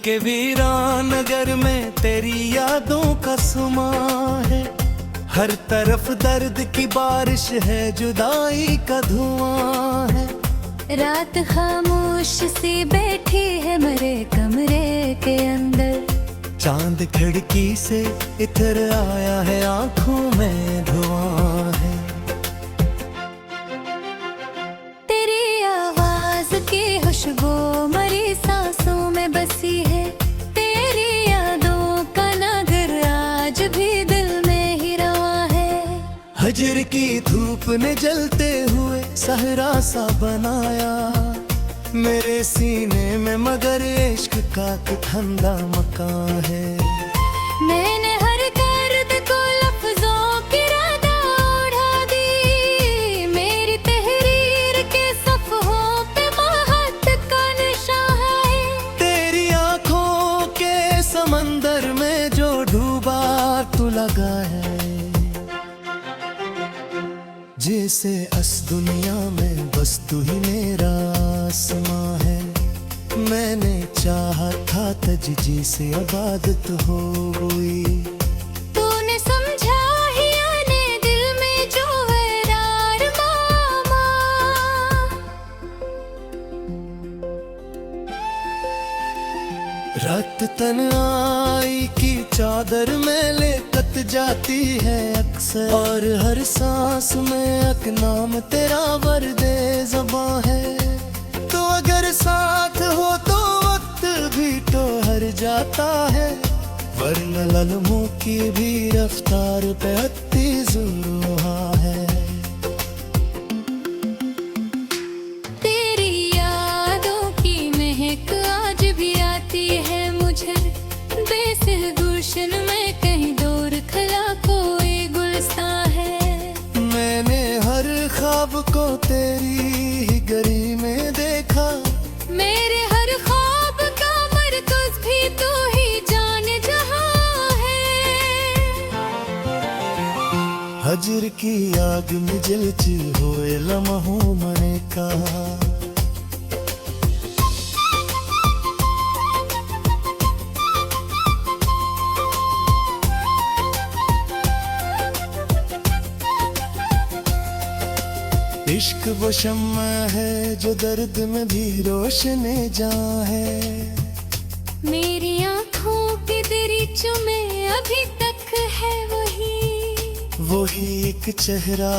के वीरान नगर में तेरी यादों का समा है। हर तरफ दर्द की बारिश है, जुदाई का धुआं है। रात खामोश सी बैठी है मेरे कमरे के अंदर। चांद खिड़की से इधर आया है, आंखों में धुआं है। तेरी आवाज की खुशबू मरी सांसों में बसी है। तेरी यादों का नगर आज भी दिल में ही रवा है। हजर की धूप ने जलते हुए सहरा सा बनाया मेरे सीने में, मगर इश्क का ठंडा मकान है। मैंने हर दर्द को लफ्जों की रदा उड़ा दी। मेरी तहरीर के सफ़हों पे मोहब्बत का निशान है। तेरी आंखों के समंदर में जो डूबा तू लगा है, जैसे इस दुनिया में बस तू ही मेरा आसमां है। मैंने चाहा था तुझी से इबादत हो गई। तूने समझा ही आने दिल में जो है मामा। रात तन्हाई की चादर में लेकत जाती है अक्सर, और हर सांस में एक नाम तेरा वर्दे ज़बां है। तो अगर साथ हो तो वक्त भी तो हर जाता है, वरना लम्हों की भी रफ्तार पे अति ज़ुरूहा है। तेरी यादों की महक आज भी आती है मुझे। बेसिर गुलशन में कहीं दूर खला कोई गुलस्तां है। मैंने हर ख्वाब को तेरी ही गली में देखा। मेरे हर ख्वाब का मरकज़ भी तू ही जाने जहां है। हजर की आग में जलती हुए लम्हों मैंने कहा, इश्क वो शम्मा है जो दर्द में भी रोशने जा है। मेरी आँखों की दरीचों में अभी तक है वही एक चेहरा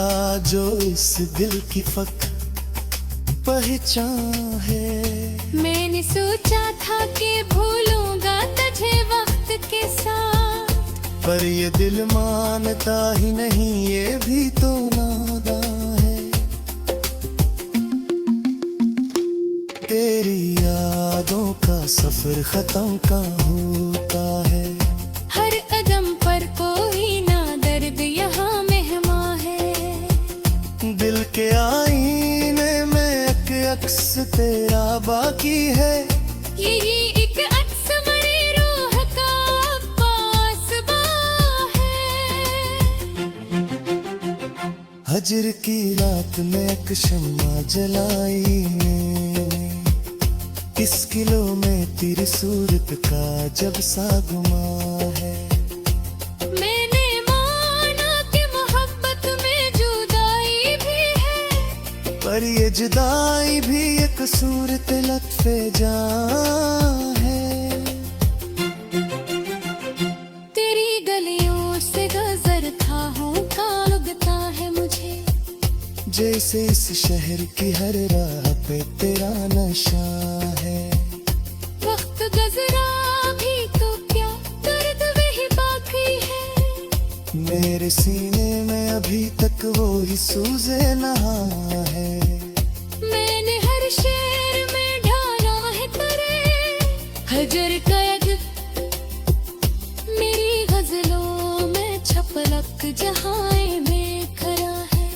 जो इस दिल की फक पहचान है। मैंने सोचा था कि भूलूंगा तुझे वक्त के साथ, पर ये दिल मानता ही नहीं, ये भी तो नादान है। तेरी यादों का सफर खत्म का होता है। हर कदम पर कोई ना दर्द यहाँ मेहमान है। दिल के आईने में एक अक्स तेरा बाकी है। यही एक अक्स मरी रूह का पासबा है। हजर की रात में एक शम्मा जलाई मैंने, किस किलो में तेरी सूरत का जब सा गुमा है। मैंने माना कि मोहब्बत में जुदाई भी है, पर ये जुदाई भी एक सूरत लत्फे जान है। तेरी गलियों से गुजरता हूँ का लगता है मुझे, जैसे इस शहर की हर राह पे तेरा नशा है। वक्त गुजरा भी तो क्या दर्द वही बाकी है। मेरे सीने में अभी तक वो ही सूजे नहा है। मैंने हर शेर में ढाला है तेरे हजर का यद। मेरी गजलों में छपलक जहां में खरा है।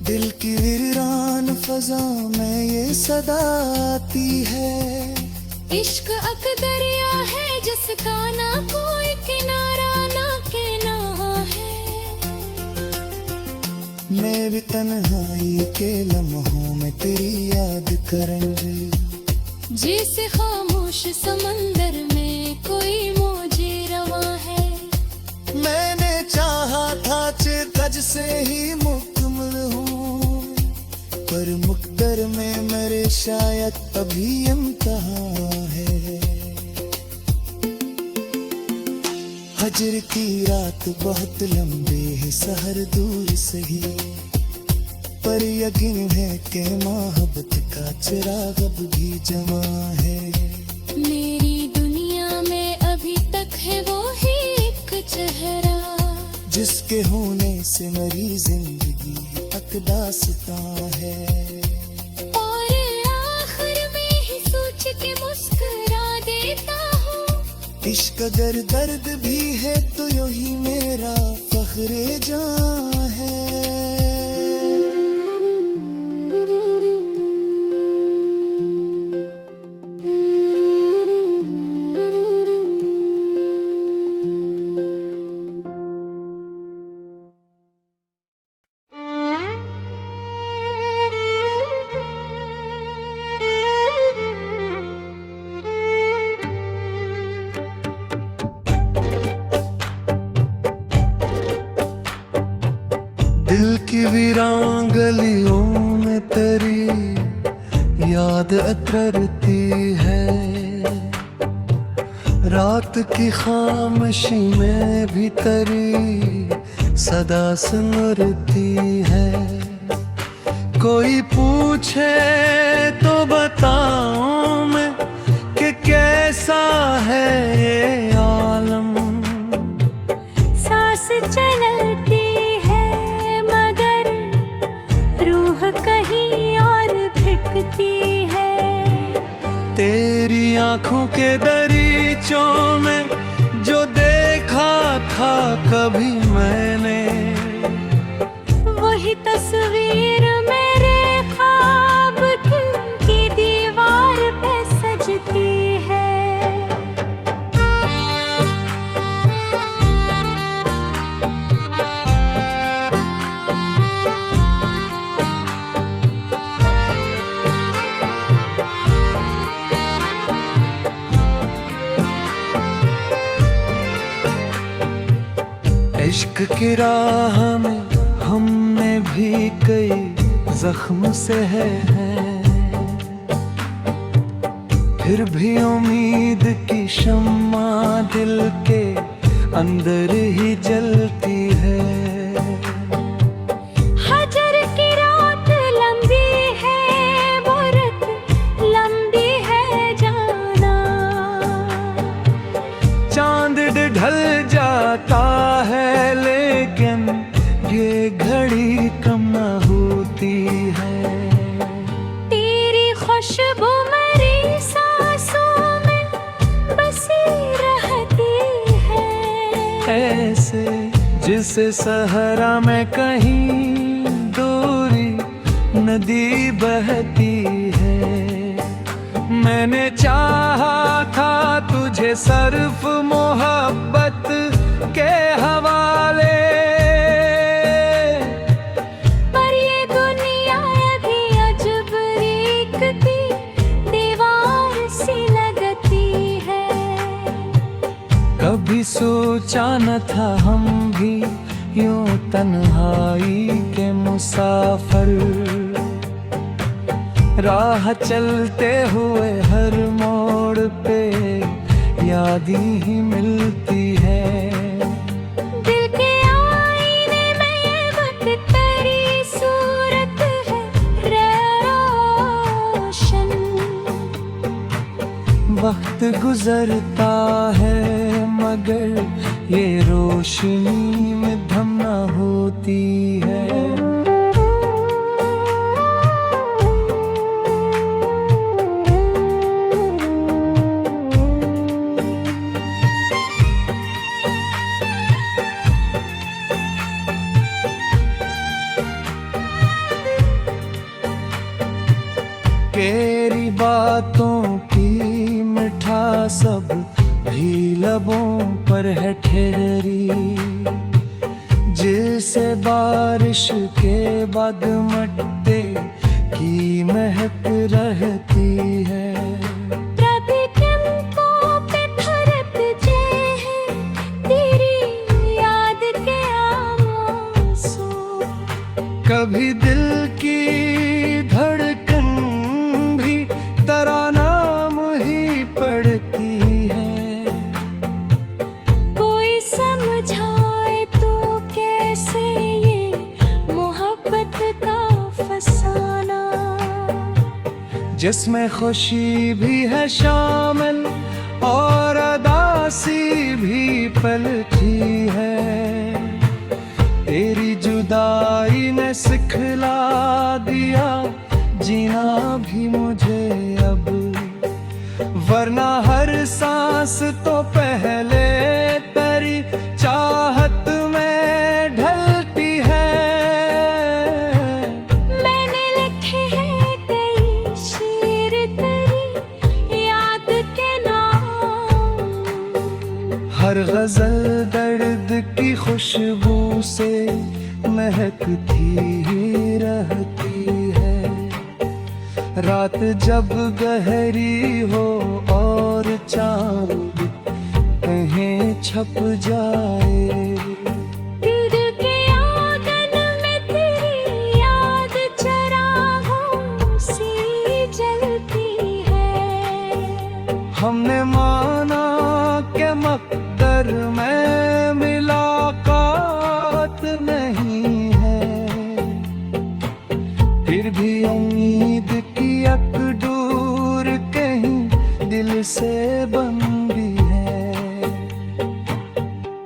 दिल की वीरान फजा में ये सदा आती है। इश्क अक दरिया है जिसका ना कोई किनारा ना किनारा है। मैं भी तन्हाई के लम्हों में तेरी याद करूंगी, जैसे खामोश समंदर में कोई मौजे रवा है। मैंने चाहा था चिरकज से ही मुकम्मल हूँ, पर मुकद्दर में मेरे शायद अभी इम्तिहान है। हजर की रात बहुत लंबी है, सहर दूर सही, पर यकीन है कि मोहब्बत का चिराग अब भी जमा है। मेरी दुनिया में अभी तक है वो ही एक चेहरा, जिसके होने से मेरी जिंदगी तक दास्तां है। और आखिर में ही सोच के मुस्कुरा देता हूँ, इश्क अगर दर्द भी है तो यही मेरा फख्रे जां है। दिल की वीरान गलियों में तेरी याद अतरती है, रात की खामोशी में भी तेरी सदा सुनती है। कोई पूछे तो बताऊं मैं कि कैसा है ये आलम। सांस चलती कहीं और भिटकती है। तेरी आंखों के दरीचों में जो देखा था कभी मैंने, वही तस्वीर मेरे ख्वाब की दीवार पे सजती है। इश्क की राह में हमने भी कई जख्म सहे हैं, फिर भी उम्मीद की शम्मा दिल के अंदर ही जलती है। हजर की रात लंबी है, वो रात लंबी है जाना। चांद ढल जाता है लेकिन ये घड़ी कम न होती है। तेरी खुशबू मेरी सांसों में बसी रहती है, ऐसे जिसे सहरा में कहीं दूरी नदी बहती है। मैंने चाहा था तुझे सिर्फ मोहब्बत के हवाले, पर ये दुनिया अभी अजब रीखती दीवार सी लगती है। कभी सोचा न था हम भी यूं तन्हाई के मुसाफिर, राह चलते हुए हर मोड़ पे यादें ही मिलती है। दिल के आईने में ये वक्त तेरी सूरत है रोशन। वक्त गुजरता है मगर ये रोशनी में धम न होती है। तेरी बातों की मिठास सब भी लबों पर है ठहरी, जैसे बारिश के बाद मट्टे की महक रहती है। कभी दिल की धड़कन भी तेरा नाम ही पढ़ती है। कोई समझाए तो कैसे ये मोहब्बत का फसाना, जिसमें खुशी भी है शामिल और उदासी भी पलती है। तेरी जुदाई ने सिखला दिया जीना भी मुझे अब, वरना हर सांस तो पहले तेरी चाहत में ढलती है। मैंने लिखे हैं कई शेर तेरी याद के नाम, हर गजल दर्द की खुशबू से महकती ही रहती है। रात जब गहरी हो और चांद कहीं छप जाए, दिल के आंगन में तेरी याद चरागों सी जलती है। हमने माना कि मकदर में मुलाकात नहीं है, फिर भी उम्मीद की अकदूर कहीं दिल से बंदी है।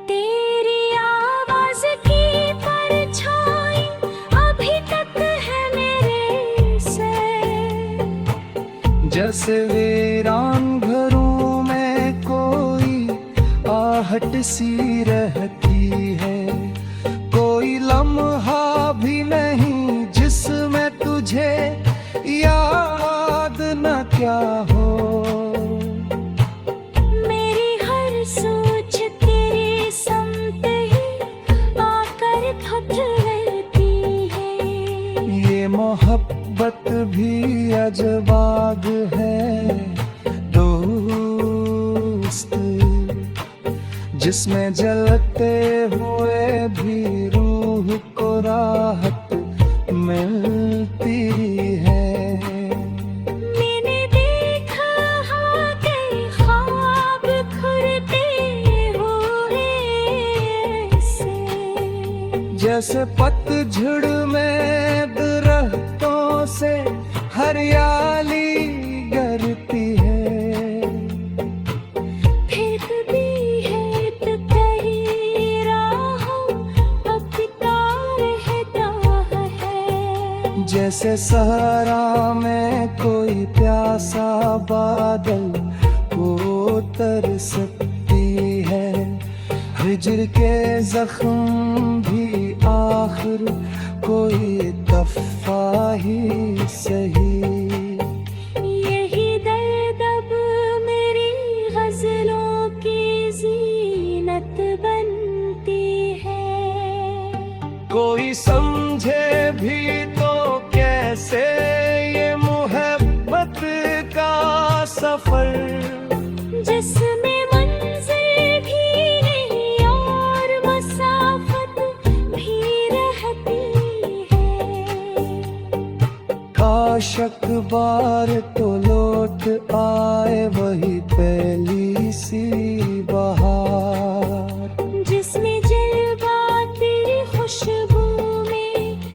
तेरी आवाज की परछाई अभी तक है मेरे से, जैसे वीरान घरों में कोई आहट सी रहती है। कोई लम्हा भी नहीं जिसमें तुझे याद न क्या हो। मेरी हर सोच तेरी समत ही आकर थथरती है। ये मोहब्बत भी अजबाग है दोस्त, जिसमें जलते हुए भी रूह को राहत मिलती है। मैंने देखा कई ख्वाब खुलते हुए ऐसे, जैसे पतझड़ में दरख्तों से हरियाली गिरती है। फिर कभी है तो कहीं राहों अब तार रहता है। जैसे सहरा में कोई प्यासा बादल को तरसती है। हिज्र के जख्म भी आखिर कोई दफा ही सही। यही दर्द अब मेरी गजलों की जीनत बनती है। कोई समझे भी तो कैसे ये मोहब्बत का सफर, जिसमें मंजिल भी नहीं और मसाफत भी रहती है। काश अखबार तो लौट आए वही पहली सी बहार, जिसमें जलवा तेरी खुशबू में।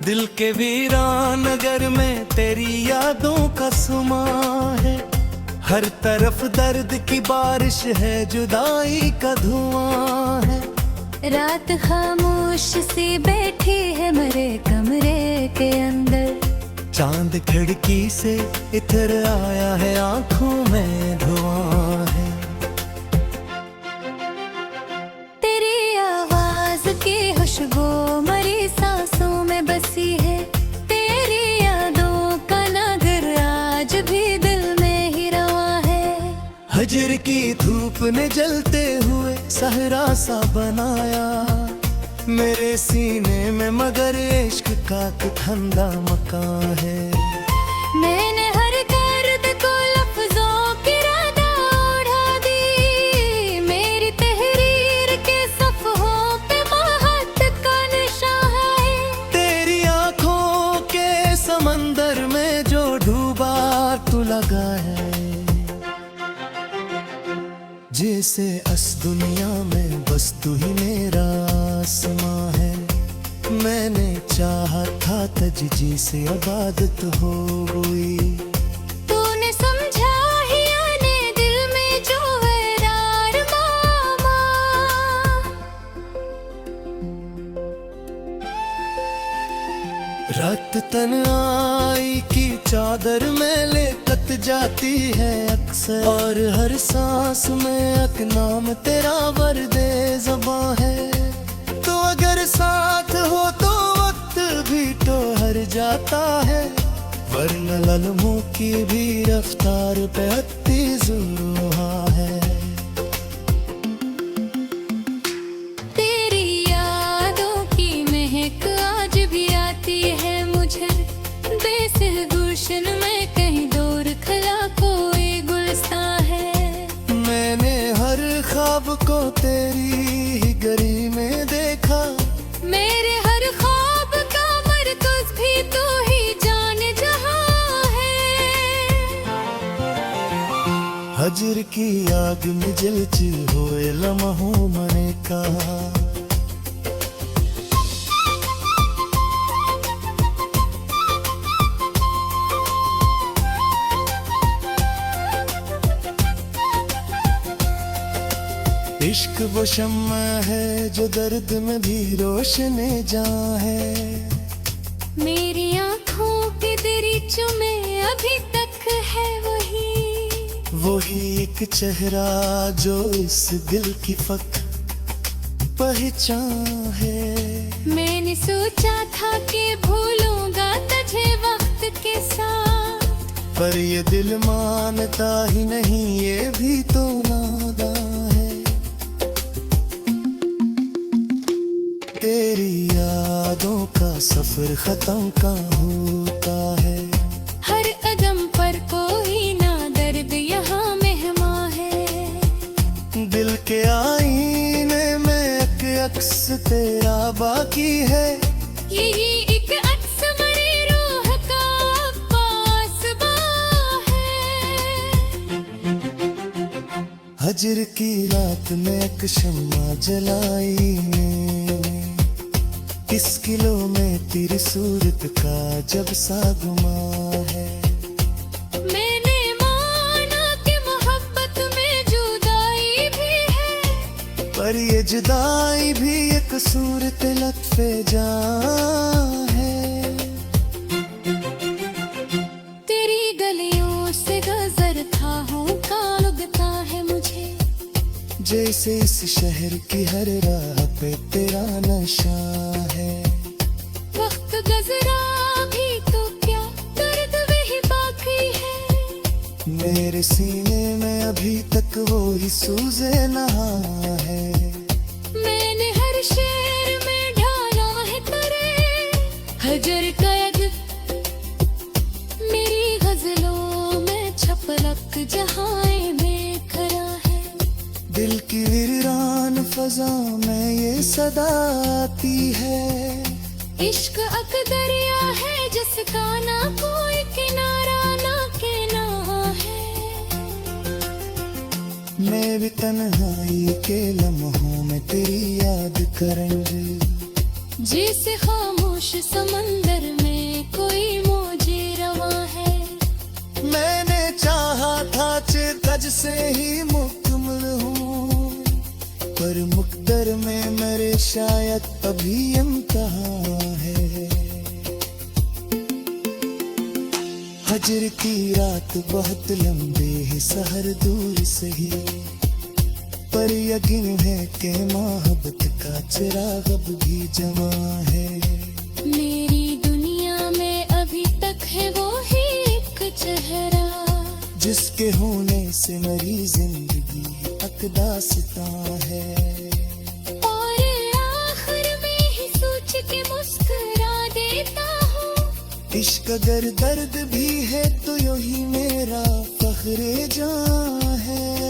दिल के वीरान नगर में तेरी यादों का सुमा है। हर तरफ दर्द की बारिश है, जुदाई का धुआं है। रात खामोश सी बैठी है मेरे कमरे के अंदर, चांद खिड़की से इधर आया है, आंखों में धुआं है। तेरी आवाज की खुशबू मरी सांसों में बसी है। तेरी यादों का नगर आज भी दिल में ही रवा है। हजर की धूप अपने जलते हुए सहरा सा बनाया मेरे सीने में, मगर इश्क का ठंडा मकान है। मैंने हर दर्द को लफ्जों की रदा उड़ा दी, मेरी तहरीर के सफ़हों पे महत का निशान है। तेरी आंखों के समंदर में जो डूबा तू लगा है, जैसे इस दुनिया में बस तू ही मेरा आसमां है। मैंने चाहा था तजजी से इबादत हो गई, तूने समझा ही आने दिल में जो वैरार मामा। रात तन्हाई की चादर में लेकत जाती है अक्सर, और हर सांस में एक नाम तेरा वर्दे ज़बां है। तो अगर साथ हो तो वक्त भी ठहर जाता है, वरना लम्हों की भी रफ्तार पे तेज़ है। तेरी यादों की महक आज भी आती है मुझे, बेसिर गुलशन में कहीं दूर खला कोई गुलस्तां है। मैंने हर ख्वाब को तेरी ही गली में देखा, मेरे हर ख्वाब का मरकज़ भी तू ही जान जहां है। हजर की आग में जलते हुए लम्हों मैंने कहा, इश्क वो शम्मा है जो दर्द में भी रोशने जा है। मेरी आँखों के दरीचों में अभी तक है वही एक चेहरा जो इस दिल की फक पहचान है। मैंने सोचा था कि भूलूंगा तुझे वक्त के साथ, पर ये दिल मानता ही नहीं, ये भी तो नादान है। तेरी यादों का सफर खत्म कहाँ होता है, हर कदम पर कोई ना दर्द यहाँ मेहमान है। दिल के आईने में एक अक्स तेरा बाकी है, यही एक अक्स मेरी रूह का पास है। हजर की रात में एक शम्मा जलाई मैंने, किस किलो में तेरी सूरत का जब सा गुमा है। मैंने माना कि मोहब्बत में जुदाई भी है, पर ये जुदाई भी एक सूरत लत्फे जान है। तेरी गलियों से गुजरता हूँ काल उगता है मुझे, जैसे इस शहर की हर राह पे तेरा नशा है। वक्त गुजरा भी तो क्या दर्द वही बाकी है, मेरे सीने में अभी तक वो ही सूजे नहा है। मैंने हर शेर में ढाला है तेरे हजर कैद, मेरी गजलों में छपलक जहां में खरा है। दिल की वीरान फजा में ये सदा आती है, इश्क अक दरिया है जिसका ना कोई किनारा ना किनारा है। मैं भी तन्हाई के लम्हों में तेरी याद करूंगी, जैसे खामोश समंदर में कोई मौजे रवा है। मैंने चाहा था चिरतज से ही मुकम्मल हूँ, पर मुकद्दर में मेरे शायद अभी इम्तिहान है। हजर की रात बहुत लंबी है, सहर दूर से ही, पर यकीन है कि मोहब्बत का चिराग अब भी जमा है। मेरी दुनिया में अभी तक है वो ही एक चेहरा, जिसके होने से मेरी जिंदगी एक दास्तां है। और आखिर में ही सोच के मुस्कुरा देता हूँ, इश्क अगर दर्द भी है तो यही मेरा फख्रे जां है।